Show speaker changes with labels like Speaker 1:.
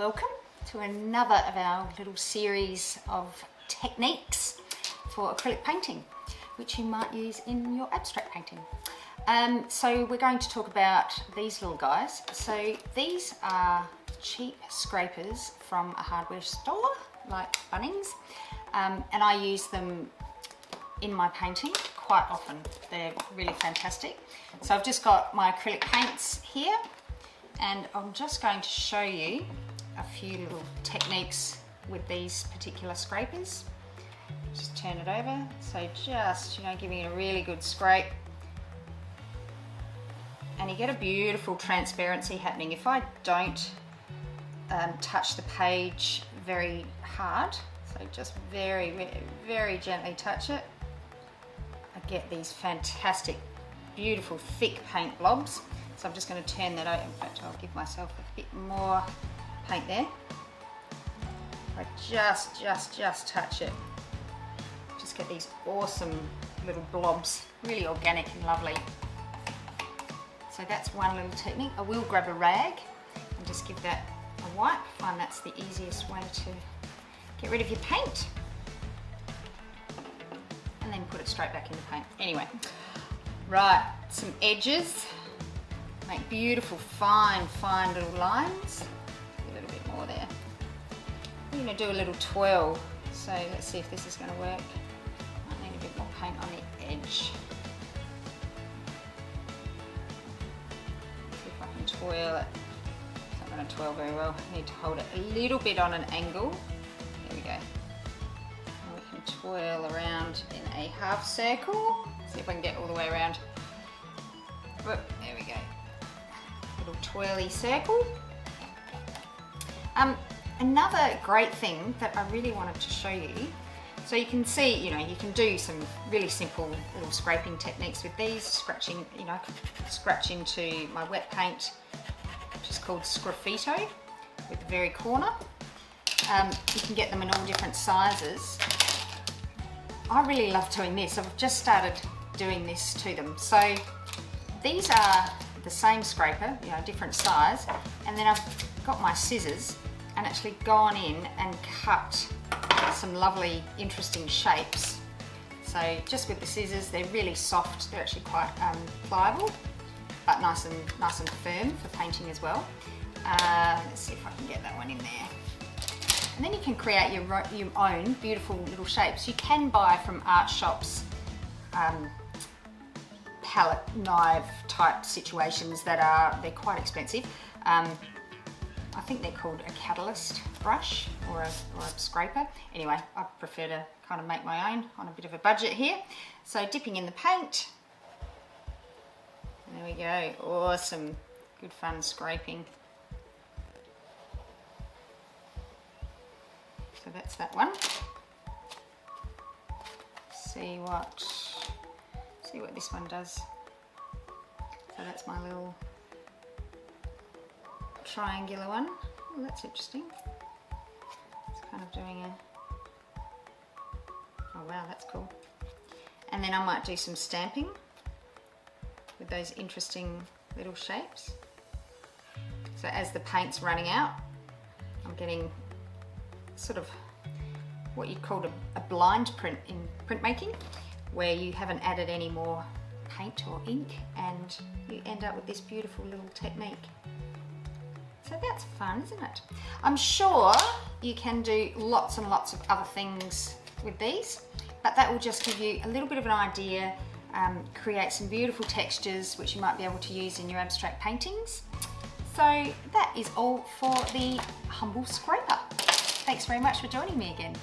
Speaker 1: welcome to another of our little series of techniques for acrylic painting, which you might use in your abstract painting. So we're going to talk about these little guys. So these are cheap scrapers from a hardware store like Bunnings, and I use them in my painting quite often. They're really fantastic. So I've just got my acrylic paints here, and I'm just going to show you a few little techniques with these particular scrapers. Just turn it over. So just, giving it a really good scrape. And you get a beautiful transparency happening. If I don't touch the page very hard, so just very, very gently touch it, I get these fantastic, beautiful, thick paint blobs. So I'm just going to turn that over. In fact, I'll give myself a bit more paint there. I just touch it. Just get these awesome little blobs, really organic and lovely. So that's one little technique. I will grab a rag and just give that a wipe. I find that's the easiest way to get rid of your paint. And then put it straight back in the paint. Anyway, right, some edges. Make beautiful, fine little lines. A little bit more there. I'm going to do a little twirl. So let's see if this is going to work. Might need a bit more paint on the edge. See if I can twirl it. It's not going to twirl very well. I need to hold it a little bit on an angle. There we go. And we can twirl around in a half circle. See if I can get all the way around. But there we go. Little twirly circle. Another great thing that I really wanted to show you, so you can see, you can do some really simple little scraping techniques with these, scratching, scratch into my wet paint, which is called sgraffito, with the very corner. You can get them in all different sizes. I really love doing this. I've just started doing this to them. So these are the same scraper, different size, and then I've got my scissors and actually gone in and cut some lovely, interesting shapes. So just with the scissors, they're really soft. They're actually quite pliable, but nice and firm for painting as well. Let's see if I can get that one in there. And then you can create your own beautiful little shapes. You can buy from art shops palette knife type situations they're quite expensive. I think they're called a catalyst brush or a scraper. Anyway, I prefer to kind of make my own on a bit of a budget here. So dipping in the paint. There we go, awesome, good fun scraping. So that's that one. See what this one does. So that's my little triangular one. Oh, that's interesting. It's kind of doing oh wow, that's cool. And then I might do some stamping with those interesting little shapes. So as the paint's running out, I'm getting sort of what you'd call a blind print in printmaking, where you haven't added any more paint or ink and you end up with this beautiful little technique. So that's fun, isn't it? I'm sure you can do lots and lots of other things with these, but that will just give you a little bit of an idea, create some beautiful textures which you might be able to use in your abstract paintings. So that is all for the humble scraper. Thanks very much for joining me again.